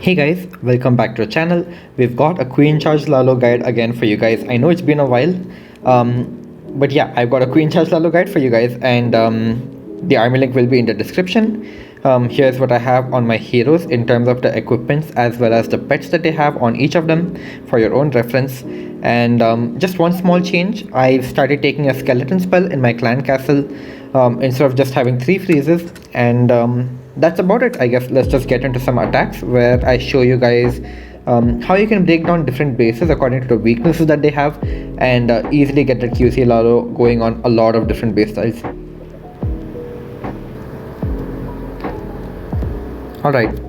Hey guys, welcome back to the channel. We've got a Queen Charge Lalo guide again for you guys. I know it's been a while, but yeah, I've got a Queen Charge Lalo guide for you guys, and the army link will be in the description. Here's what I have on my heroes in terms of the equipments as well as the pets that they have on each of them for your own reference. And just one small change, I've started taking a skeleton spell in my clan castle instead of just having 3 freezes, and that's about it. I guess let's just get into some attacks where I show you guys how you can break down different bases according to the weaknesses that they have, and easily get the QC Lalo going on a lot of different base styles. Alright,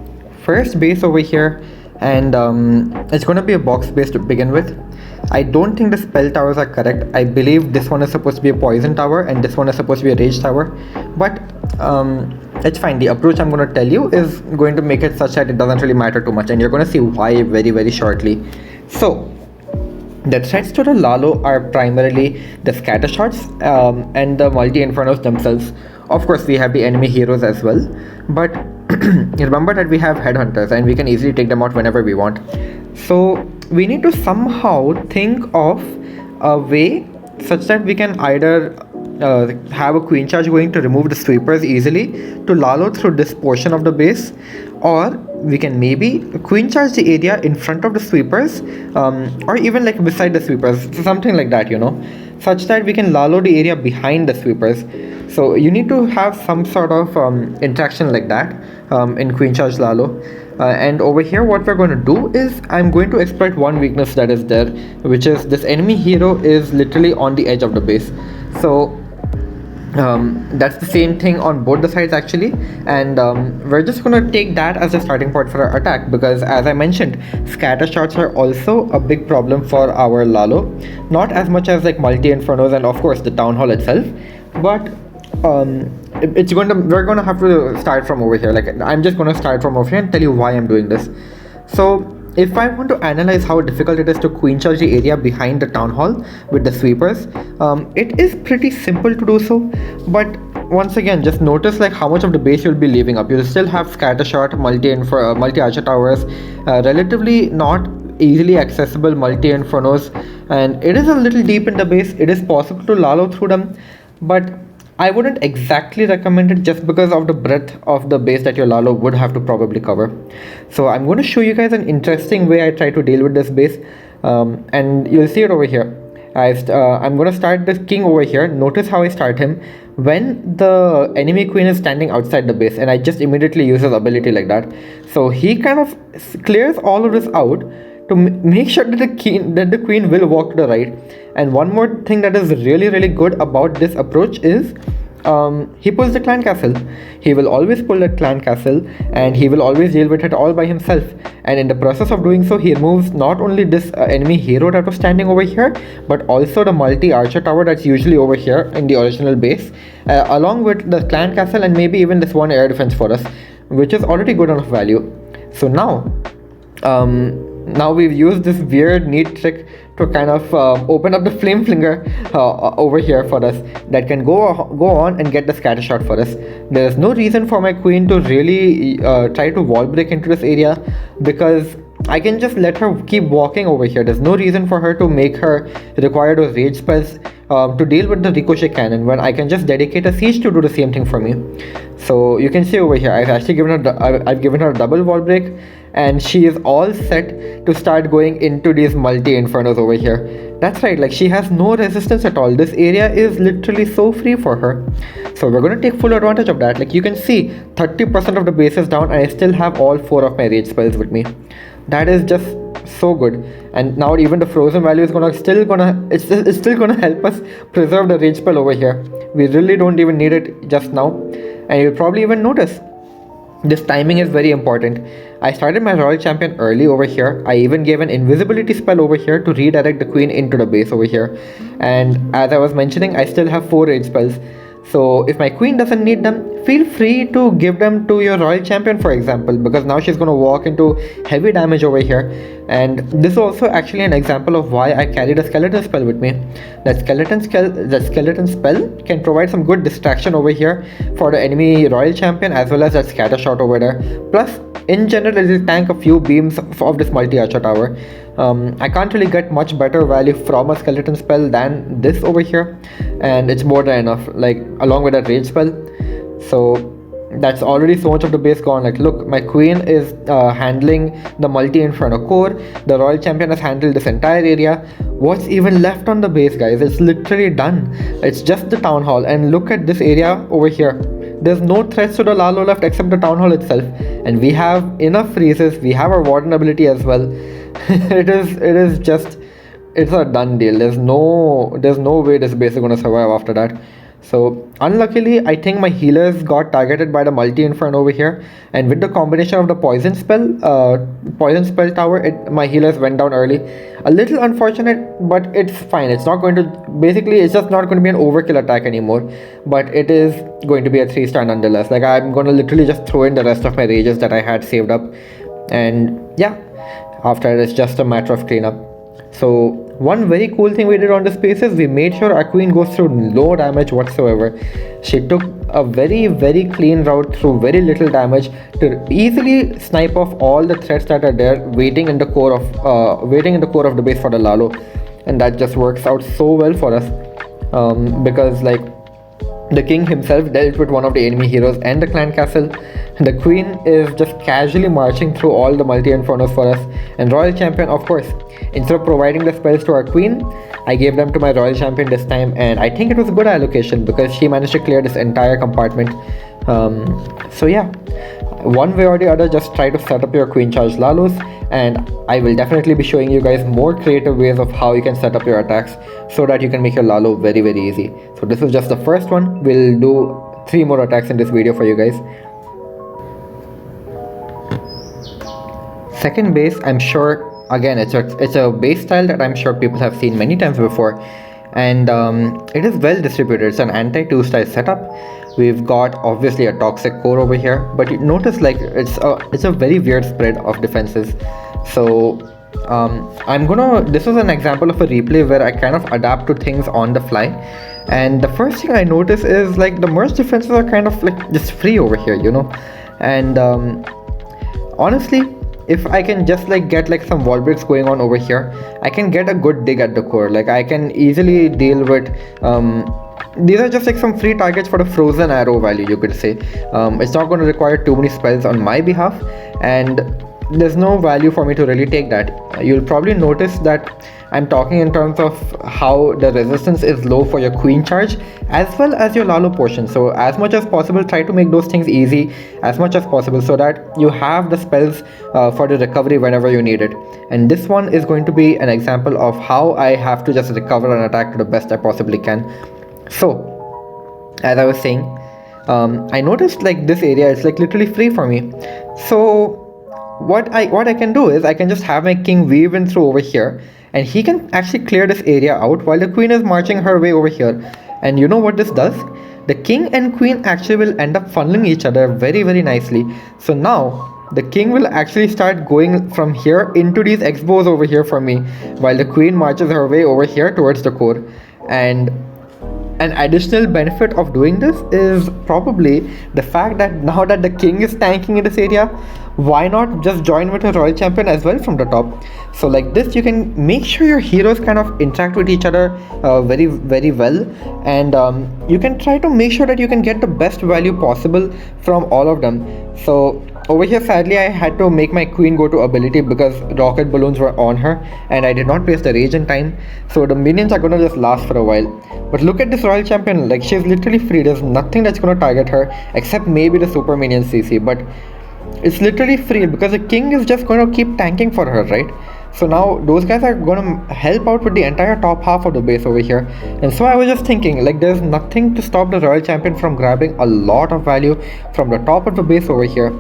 first base over here, and it's going to be a box base to begin with. I don't think the spell towers are correct. I believe this one is supposed to be a poison tower and this one is supposed to be a rage tower, but it's fine. The approach I'm going to tell you is going to make it such that it doesn't really matter too much, and you're going to see why very shortly. So the threats to the Lalo are primarily the scatter shots and the multi-infernos themselves. Of course, we have the enemy heroes as well, but remember that we have headhunters and we can easily take them out whenever we want. So we need to somehow think of a way such that we can either have a queen charge going to remove the sweepers easily to Lalo through this portion of the base, or we can maybe queen charge the area in front of the sweepers, or even like beside the sweepers, something like that, such that we can Lalo the area behind the sweepers. So you need to have some sort of interaction like that in Queen Charge Lalo. And over here what we're going to do is I'm going to exploit one weakness that is there, which is this enemy hero is literally on the edge of the base. So that's the same thing on both the sides actually, and we're just going to take that as a starting point for our attack, because as I mentioned, scatter shots are also a big problem for our Lalo. Not as much as like multi-infernos and of course the town hall itself, but we're gonna have to start from over here. Like, I'm just gonna start from over here and tell you why I'm doing this. So if I want to analyze how difficult it is to queen charge the area behind the town hall with the sweepers, it is pretty simple to do so, but once again, just notice like how much of the base you'll be leaving up. You'll still have scatter shot, multi archer towers, relatively not easily accessible multi infernos, and it is a little deep in the base. It is possible to Lalo through them, but I wouldn't exactly recommend it just because of the breadth of the base that your Lalo would have to probably cover. So I'm going to show you guys an interesting way I try to deal with this base, and you'll see it over here. I'm going to start this king over here. Notice how I start him when the enemy queen is standing outside the base, and I just immediately use his ability like that. So he kind of clears all of this out to make sure that the queen will walk to the right. And one more thing that is really good about this approach is he pulls the clan castle. He will always pull that clan castle, and he will always deal with it all by himself. And in the process of doing so, he removes not only this enemy hero that was standing over here, but also the multi archer tower that's usually over here in the original base, along with the clan castle and maybe even this one air defense for us, which is already good enough value. So now we've used this weird neat trick to kind of open up the flame flinger over here for us that can go on and get the scatter shot for us. There is no reason for my queen to really try to wall break into this area, because I can just let her keep walking over here. There's no reason for her to make her require those rage spells to deal with the ricochet cannon, when I can just dedicate a siege to do the same thing for me. So you can see over here, I've actually given her a double wall break, and she is all set to start going into these multi-infernos over here. That's right, like she has no resistance at all. This area is literally so free for her. So we're going to take full advantage of that. Like you can see, 30% of the base is down, and I still have all 4 of my rage spells with me. That is just so good. And now even the frozen value is it's still gonna help us preserve the rage spell over here. We really don't even need it just now, and you'll probably even notice this timing is very important. I started my royal champion early over here. I even gave an invisibility spell over here to redirect the queen into the base over here, and as I was mentioning, I still have 4 rage spells. So if my queen doesn't need them, feel free to give them to your royal champion, for example, because now she's going to walk into heavy damage over here. And this is also actually an example of why I carried a skeleton spell with me. That skeleton spell can provide some good distraction over here for the enemy royal champion, as well as that scatter shot over there. Plus, in general, it will tank a few beams of this multi-archer tower. I can't really get much better value from a skeleton spell than this over here, and it's more than enough, like along with that rage spell. So that's already so much of the base gone. Like, look, my queen is handling the multi-inferno core, the royal champion has handled this entire area. What's even left on the base, guys? It's literally done. It's just the town hall, and look at this area over here. There's no threats to the Lalo left except the town hall itself, and we have enough freezes. We have our warden ability as well. It's a done deal. There's no way this base is going to survive after that. So unluckily, I think my healers got targeted by the multi-inferno over here, and with the combination of the poison spell tower, my healers went down early. A little unfortunate, but it's fine. It's just not going to be an overkill attack anymore, but it is going to be a 3-star nonetheless. Like, I'm going to literally just throw in the rest of my rages that I had saved up, and yeah, after it's just a matter of cleanup. So one very cool thing we did on this space is we made sure our queen goes through no damage whatsoever. She took a very, very clean route through very little damage to easily snipe off all the threats that are there waiting in the core of the base for the Lalo, and that just works out so well for us, because like the king himself dealt with one of the enemy heroes and the clan castle. The queen is just casually marching through all the multi-infernos for us, and royal champion, of course, instead of providing the spells to our queen, I gave them to my royal champion this time, and I think it was a good allocation because she managed to clear this entire compartment. So yeah, one way or the other, just try to set up your queen charge Lalos, and I will definitely be showing you guys more creative ways of how you can set up your attacks so that you can make your Lalo very, very easy. So this is just the first one. We'll do 3 more attacks in this video for you guys. Second base, I'm sure, again, it's a base style that I'm sure people have seen many times before, and it is well distributed. It's an anti-2 style setup. We've got obviously a toxic core over here, but you notice like it's a very weird spread of defenses. So this is an example of a replay where I kind of adapt to things on the fly, and the first thing I notice is like the merge defenses are kind of like just free over here, you know, and honestly, if I can just like get like some wall breaks going on over here, I can get a good dig at the core. Like, I can easily deal with these are just like some free targets for the frozen arrow value, you could say. It's not going to require too many spells on my behalf, and there's no value for me to really take that. You'll probably notice that I'm talking in terms of how the resistance is low for your queen charge as well as your Lalo portion. So as much as possible, try to make those things easy as much as possible so that you have the spells for the recovery whenever you need it. And this one is going to be an example of how I have to just recover an attack to the best I possibly can. So as I was saying, I noticed like this area is like literally free for me. So what I can do is I can just have my king weave in through over here, and he can actually clear this area out while the queen is marching her way over here. And you know what this does? The king and queen actually will end up funneling each other very, very nicely. So now the king will actually start going from here into these X-bows over here for me, while the queen marches her way over here towards the core. And an additional benefit of doing this is probably the fact that now that the king is tanking in this area, why not just join with a royal champion as well from the top? So like this, you can make sure your heroes kind of interact with each other very, very well, and you can try to make sure that you can get the best value possible from all of them. So over here, sadly, I had to make my queen go to ability because rocket balloons were on her, and I did not place the rage in time. So the minions are gonna just last for a while. But look at this royal champion, like she's literally free. There's nothing that's gonna target her except maybe the super minion CC, but it's literally free because the king is just going to keep tanking for her, right? So now those guys are going to help out with the entire top half of the base over here. And so I was just thinking, like, there's nothing to stop the royal champion from grabbing a lot of value from the top of the base over here.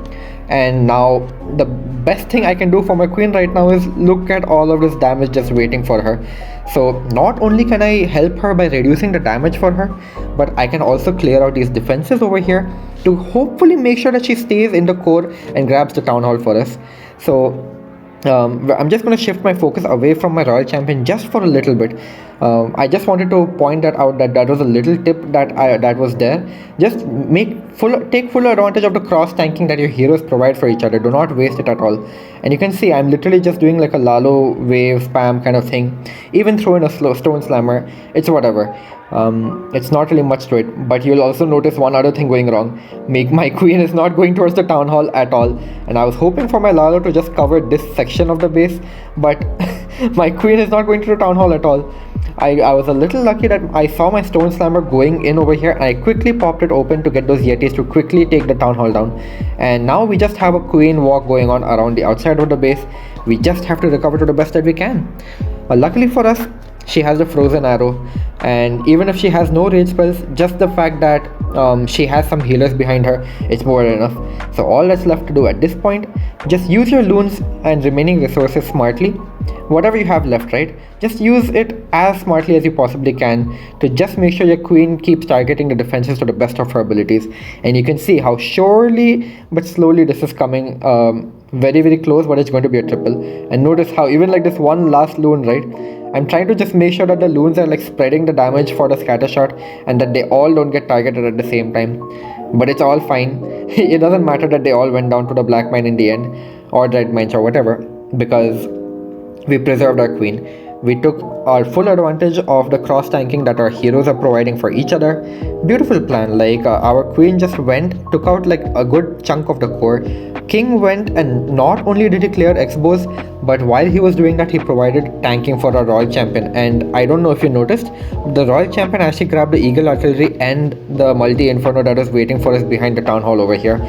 And now the best thing I can do for my queen right now is look at all of this damage just waiting for her. So not only can I help her by reducing the damage for her, but I can also clear out these defenses over here to hopefully make sure that she stays in the core and grabs the town hall for us. So I'm just going to shift my focus away from my royal champion just for a little bit. I just wanted to point that out, that was a little tip that was there. Just take full advantage of the cross tanking that your heroes provide for each other. Do not waste it at all. And you can see I'm literally just doing like a Lalo wave spam kind of thing. Even throw in a stone slammer, it's whatever. It's not really much to it, but you'll also notice one other thing going wrong. My queen is not going towards the town hall at all, and I was hoping for my Lalo to just cover this section of the base, but my queen is not going to the town hall at all. I was a little lucky that I saw my stone slammer going in over here, and I quickly popped it open to get those yetis to quickly take the town hall down. And now we just have a queen walk going on around the outside of the base. We just have to recover to the best that we can. Luckily for us, she has the frozen arrow, and even if she has no rage spells, just the fact that she has some healers behind her, it's more than enough. So all that's left to do at this point, just use your loons and remaining resources smartly. Whatever you have left, right, just use it as smartly as you possibly can to just make sure your queen keeps targeting the defenses to the best of her abilities. And you can see how surely but slowly this is coming very, very close, but it's going to be a triple. And notice how even like this one last loon, right, I'm trying to just make sure that the loons are like spreading the damage for the scatter shot and that they all don't get targeted at the same time. But it's all fine. It doesn't matter that they all went down to the black mine in the end, or red mines or whatever, because we preserved our queen. We took our full advantage of the cross tanking that our heroes are providing for each other. Beautiful plan. Like our queen just took out like a good chunk of the core. King went and not only did he clear X-bows, but while he was doing that, he provided tanking for our royal champion. And I don't know if you noticed, the royal champion actually grabbed the eagle artillery and the multi inferno that was waiting for us behind the town hall over here.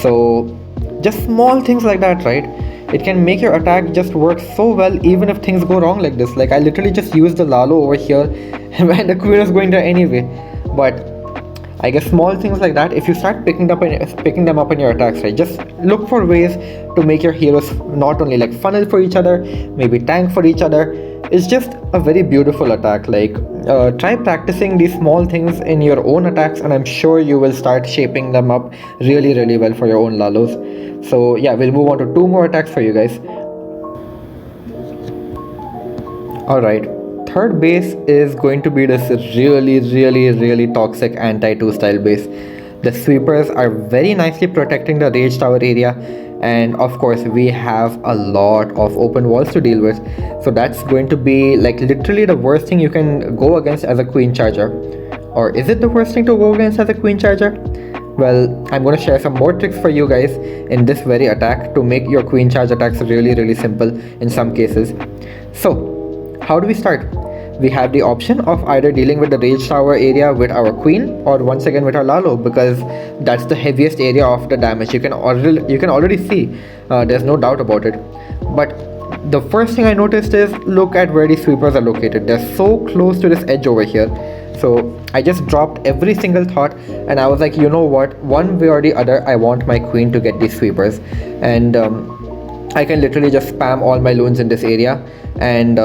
So just small things like that, right? It can make your attack just work so well even if things go wrong like this. Like I literally just used the Lalo over here and the queen was going there anyway. But I guess small things like that, if you start picking them up in your attacks, right, just look for ways to make your heroes not only like funnel for each other, maybe tank for each other. It's just a very beautiful attack. Like try practicing these small things in your own attacks, and I'm sure you will start shaping them up really, really well for your own Lalos. So yeah, we'll move on to 2 more attacks for you guys. Alright, third base is going to be this really, really, really toxic anti-2 style base. The sweepers are very nicely protecting the rage tower area, and of course we have a lot of open walls to deal with. So that's going to be like literally the worst thing you can go against as a queen charger. Or is it the worst thing to go against as a queen charger? Well, I'm going to share some more tricks for you guys in this very attack to make your queen charge attacks really, really simple in some cases. So how do we start? We have the option of either dealing with the rage tower area with our queen, or once again with our Lalo, because that's the heaviest area of the damage. You can already see, there's no doubt about it. But the first thing I noticed is, look at where these sweepers are located. They're so close to this edge over here. So I just dropped every single thought and I was like, you know what, one way or the other I want my queen to get these sweepers. And I can literally just spam all my loons in this area and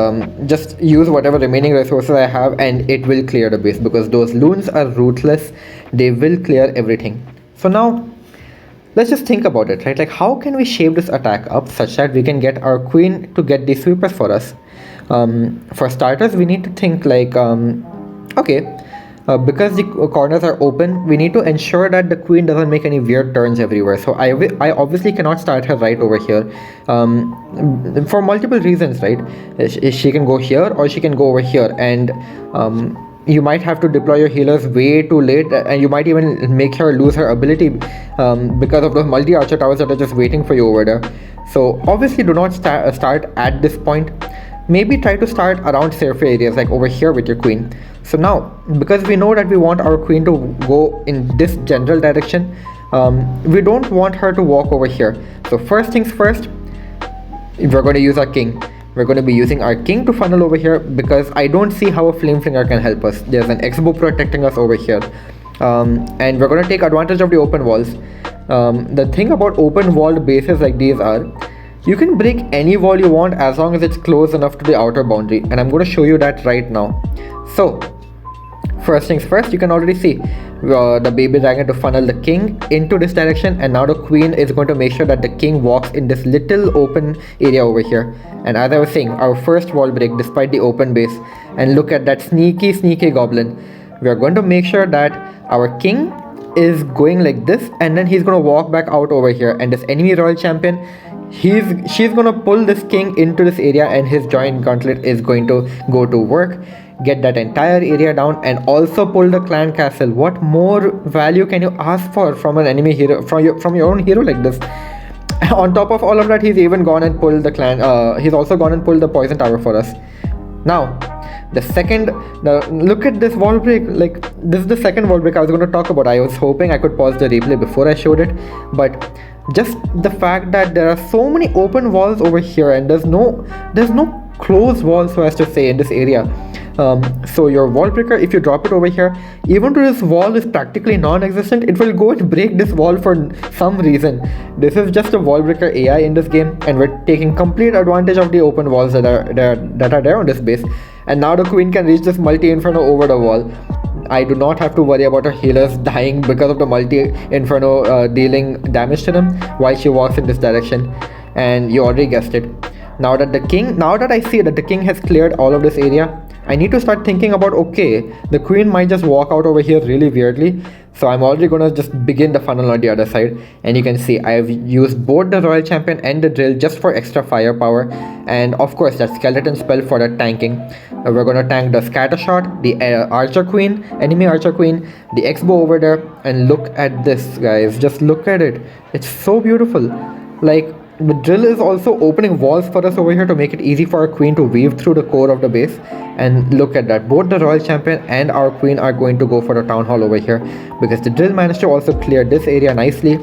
just use whatever remaining resources I have, and it will clear the base because those loons are ruthless. They will clear everything. So now let's just think about it, right? Like how can we shape this attack up such that we can get our queen to get these sweepers for us? For starters, we need to think like okay, because the corners are open, we need to ensure that the queen doesn't make any weird turns everywhere. So I obviously cannot start her right over here for multiple reasons, right? She can go here or she can go over here, and you might have to deploy your healers way too late, and you might even make her lose her ability because of those multi-archer towers that are just waiting for you over there. So obviously do not start at this point. Maybe try to start around safer areas like over here with your queen. So now, because we know that we want our queen to go in this general direction, we don't want her to walk over here. So first things first, we're going to use our king. We're going to be using our king to funnel over here because I don't see how a flame flinger can help us. There's an X-bow protecting us over here. And we're going to take advantage of the open walls. The thing about open walled bases like these are, you can break any wall you want as long as it's close enough to the outer boundary, and I'm going to show you that right now. So first things first, you can already see the baby dragon to funnel the king into this direction, and now the queen is going to make sure that the king walks in this little open area over here. And as I was saying, our first wall break despite the open base, and look at that sneaky goblin. We are going to make sure that our king is going like this, and then he's going to walk back out over here, and this enemy royal champion, she's going to pull this king into this area, and his giant gauntlet is going to go to work, get that entire area down, and also pull the clan castle. What more value can you ask for from an enemy hero, from your own hero like this? On top of all of that, he's even gone and pulled the clan, he's also gone and pulled the poison tower for us. Now look at this wall break. Like, this is the second wall break I was going to talk about. I was hoping I could pause the replay before I showed it, but just the fact that there are so many open walls over here, and there's no closed wall, so as to say, in this area. So your wall breaker, if you drop it over here, even though this wall is practically non-existent, it will go and break this wall for some reason. This is just a wall breaker AI in this game, and we're taking complete advantage of the open walls that are there on this base. And now the queen can reach this multi-inferno over the wall. I do not have to worry about her healers dying because of the multi-inferno dealing damage to them while she walks in this direction. And you already guessed it. Now that I see that the king has cleared all of this area, I need to start thinking about, okay, the queen might just walk out over here really weirdly, so I'm already gonna just begin the funnel on the other side. And you can see I've used both the royal champion and the drill just for extra firepower, and of course that skeleton spell for the tanking. We're gonna tank the scatter shot, the archer queen, enemy archer queen, the X-bow over there, and look at this, guys, just look at it. It's so beautiful. Like, the drill is also opening walls for us over here to make it easy for our queen to weave through the core of the base. And look at that, both the royal champion and our queen are going to go for the town hall over here, because the drill managed to also clear this area nicely.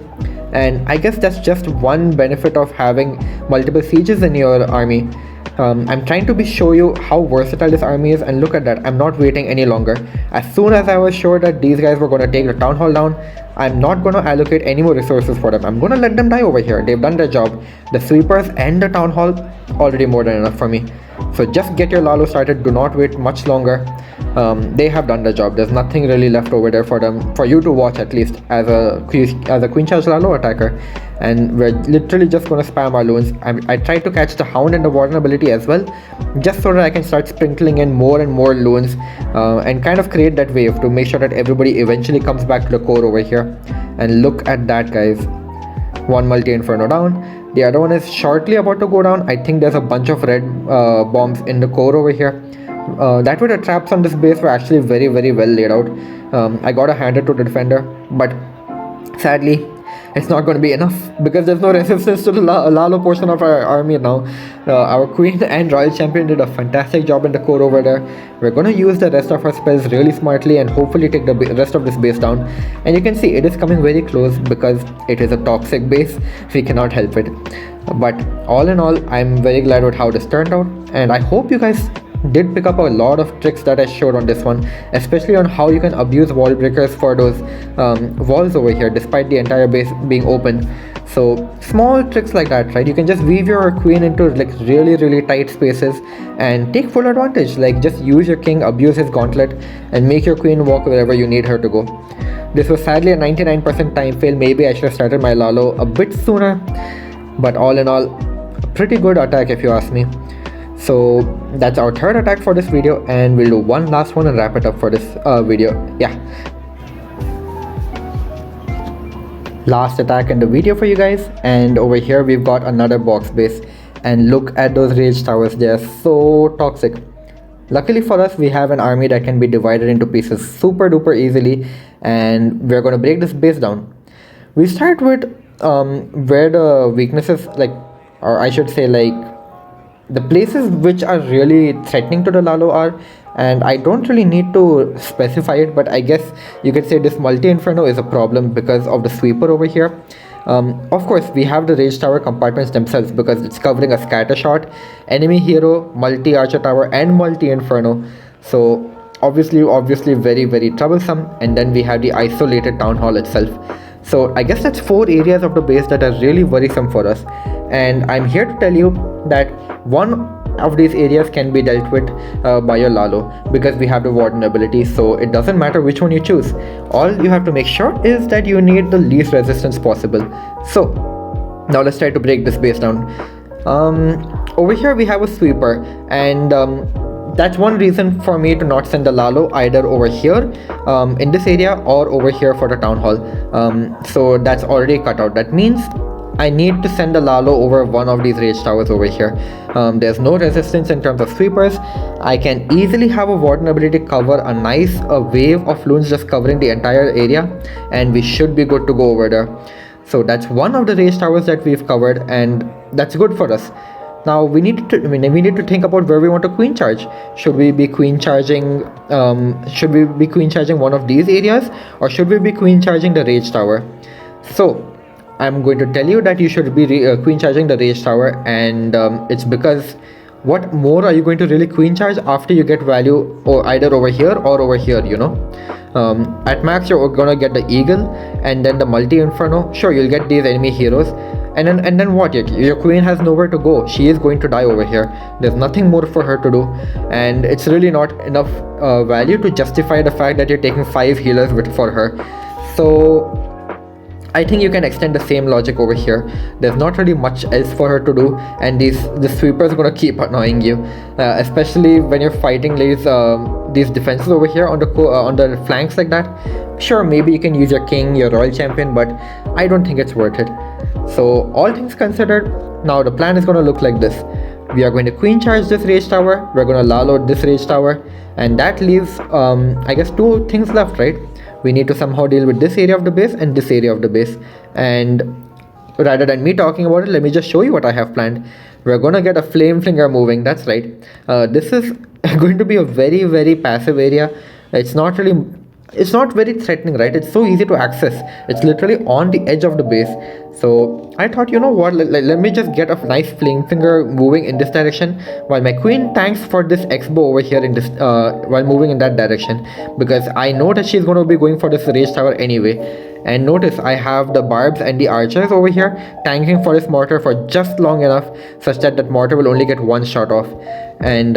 And I guess that's just one benefit of having multiple sieges in your army. I'm trying to show you how versatile this army is, and look at that, I'm not waiting any longer. As soon as I was sure that these guys were going to take the town hall down, I'm not going to allocate any more resources for them. I'm going to let them die over here. They've done their job. The sweepers and the town hall, already more than enough for me. So just get your Lalo started, do not wait much longer. They have done the job. There's nothing really left over there for you to watch, at least as a queen charge Lalo attacker. And we're literally just going to spam our loons. I tried to catch the hound and the warden ability as well, just so that I can start sprinkling in more and more loons, and kind of create that wave to make sure that everybody eventually comes back to the core over here. And look at that, guys, one multi-inferno down, the other one is shortly about to go down. I think there's a bunch of red bombs in the core over here. That way the traps on this base were actually very well laid out. I got a hander to the defender, but sadly it's not going to be enough because there's no resistance to the Lalo portion of our army now. Our queen and royal champion did a fantastic job in the core over there. We're going to use the rest of our spells really smartly and hopefully take the rest of this base down. And you can see it is coming very close because it is a toxic base. We cannot help it. But all in all, I'm very glad with how this turned out, and I hope you guys did pick up a lot of tricks that I showed on this one, especially on how you can abuse wall breakers for those walls over here despite the entire base being open. So small tricks like that, right? You can just weave your queen into like really tight spaces and take full advantage. Like just use your king, abuse his gauntlet, and make your queen walk wherever you need her to go. This was sadly a 99% time fail. Maybe I should have started my Lalo a bit sooner, but all in all, a pretty good attack if you ask me. So that's our third attack for this video, and we'll do one last one and wrap it up for this video. Yeah, last attack in the video for you guys, and over here we've got another box base, and look at those rage towers. They are so toxic. Luckily for us, we have an army that can be divided into pieces super duper easily, and we're going to break this base down. We start with where the weaknesses, like, or I should say, like, the places which are really threatening to the Lalo are, and I don't really need to specify it, but I guess you could say this multi-inferno is a problem because of the sweeper over here. Of course, we have the rage tower compartments themselves because it's covering a scatter shot, enemy hero, multi-archer tower, and multi-inferno. So obviously very troublesome. And then we have the isolated town hall itself. So I guess that's 4 areas of the base that are really worrisome for us, and I'm here to tell you that one of these areas can be dealt with by your Lalo, because we have the Warden ability. So it doesn't matter which one you choose, all you have to make sure is that you need the least resistance possible. So now let's try to break this base down. Over here we have a sweeper, and that's one reason for me to not send the Lalo either over here in this area or over here for the town hall. So that's already cut out. That means I need to send the Lalo over one of these rage towers over here. There's no resistance in terms of sweepers. I can easily have a Warden ability cover a nice wave of loons just covering the entire area, and we should be good to go over there. So that's one of the rage towers that we've covered, and that's good for us. Now we need to think about where we want to queen charge. Should we be queen charging one of these areas, or should we be queen charging the rage tower? So I'm going to tell you that you should be queen charging the rage tower, and it's because what more are you going to really queen charge after you get value or either over here or over here, you know? At max you're gonna get the eagle and then the multi inferno. Sure, you'll get these enemy heroes, and then what? Your queen has nowhere to go. She is going to die over here. There's nothing more for her to do, and it's really not enough value to justify the fact that you're taking 5 healers for her. So I think you can extend the same logic over here. There's not really much else for her to do, and the sweeper is gonna keep annoying you, especially when you're fighting these defenses over here on the flanks like that. Sure, maybe you can use your king, your royal champion, but I don't think it's worth it. So all things considered, now the plan is gonna look like this. We are going to queen charge this rage tower, we're gonna Lalo this rage tower, and that leaves I guess 2 things left, right? We need to somehow deal with this area of the base and this area of the base, and rather than me talking about it, let me just show you what I have planned. We're gonna get a flame flinger moving. That's right. This is going to be a very, very passive area. It's not very threatening, right? It's so easy to access. It's literally on the edge of the base. So I thought, you know what, let me just get a nice flame finger moving in this direction while my queen tanks for this X-bow over here in this while moving in that direction, because I know that she's going to be going for this rage tower anyway. And notice I have the barbs and the archers over here tanking for this mortar for just long enough such that mortar will only get 1 shot off. And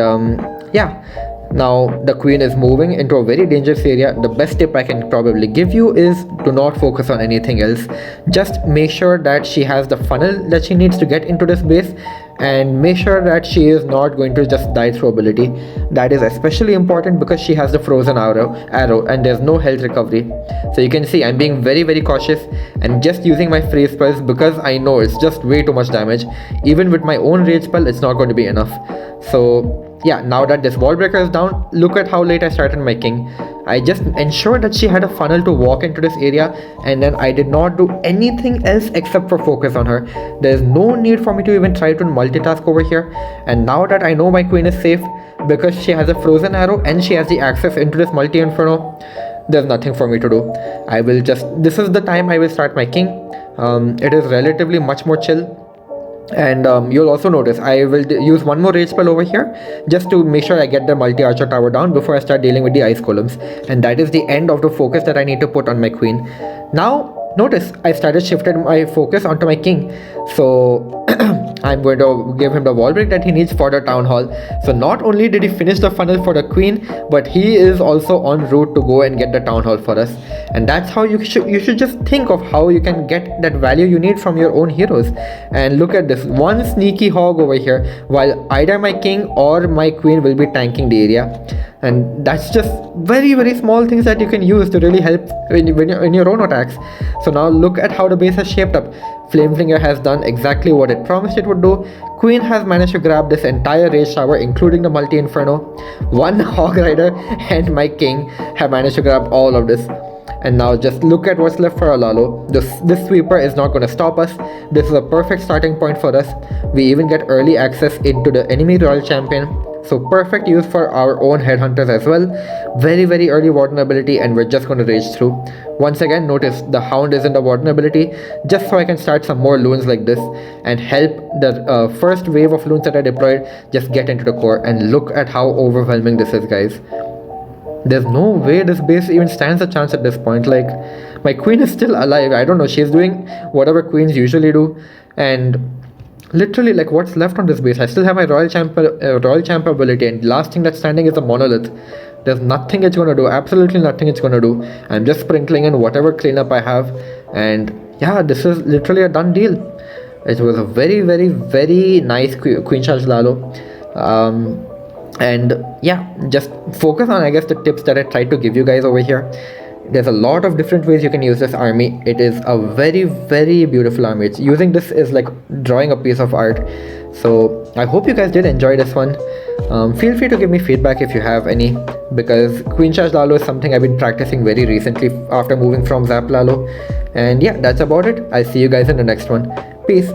yeah, now the queen is moving into a very dangerous area. The best tip I can probably give you is do not focus on anything else. Just make sure that she has the funnel that she needs to get into this base, and make sure that she is not going to just die through ability. That is especially important because she has the frozen arrow and there's no health recovery. So you can see I'm being very, very cautious and just using my freeze spells because I know it's just way too much damage. Even with my own rage spell, it's not going to be enough. So yeah, now that this wall breaker is down, look at how late I started my king. I just ensured that she had a funnel to walk into this area, and then I did not do anything else except for focus on her. There is no need for me to even try to multitask over here. And now that I know my queen is safe because she has a frozen arrow and she has the access into this multi inferno, there's nothing for me to do. This is the time I will start my king. It is relatively much more chill. And you'll also notice I will use one more rage spell over here just to make sure I get the multi-archer tower down before I start dealing with the ice columns, and that is the end of the focus that I need to put on my queen. Now notice I started shifting my focus onto my king, so I'm going to give him the wall break that he needs for the town hall. So not only did he finish the funnel for the queen, but he is also en route to go and get the town hall for us. And that's how you should just think of how you can get that value you need from your own heroes. And look at this, one sneaky hog over here while either my king or my queen will be tanking the area. And that's just very, very small things that you can use to really help in your own attacks. So now look at how the base has shaped up. Flamefinger has done exactly what it promised it would do. Queen has managed to grab this entire rage tower, including the multi inferno. One hog rider and my king have managed to grab all of this. And now just look at what's left for our Lalo. This sweeper is not going to stop us. This is a perfect starting point for us. We even get early access into the enemy royal champion. So perfect use for our own headhunters as well. Very, very early warden ability, and we're just going to rage through. Once again, notice the hound is in the warden ability just so I can start some more loons like this and help the first wave of loons that I deployed just get into the core. And look at how overwhelming this is, guys. There's no way this base even stands a chance at this point. Like, my queen is still alive. I don't know, she's doing whatever queens usually do, and literally, like, what's left on this base? I still have my royal champ ability, and last thing that's standing is a monolith. There's nothing it's gonna do, absolutely nothing it's gonna do. I'm just sprinkling in whatever cleanup I have, and yeah, this is literally a done deal. It was a very, very, very nice Queen Charge Lalo. And yeah, just focus on, I guess, the tips that I tried to give you guys over here. There's a lot of different ways you can use this army. It is a very, very beautiful army. Using this is like drawing a piece of art. So I hope you guys did enjoy this one. Feel free to give me feedback if you have any, because Queen Charge Lalo is something I've been practicing very recently after moving from Zap Lalo. And yeah, that's about it. I'll see you guys in the next one. Peace.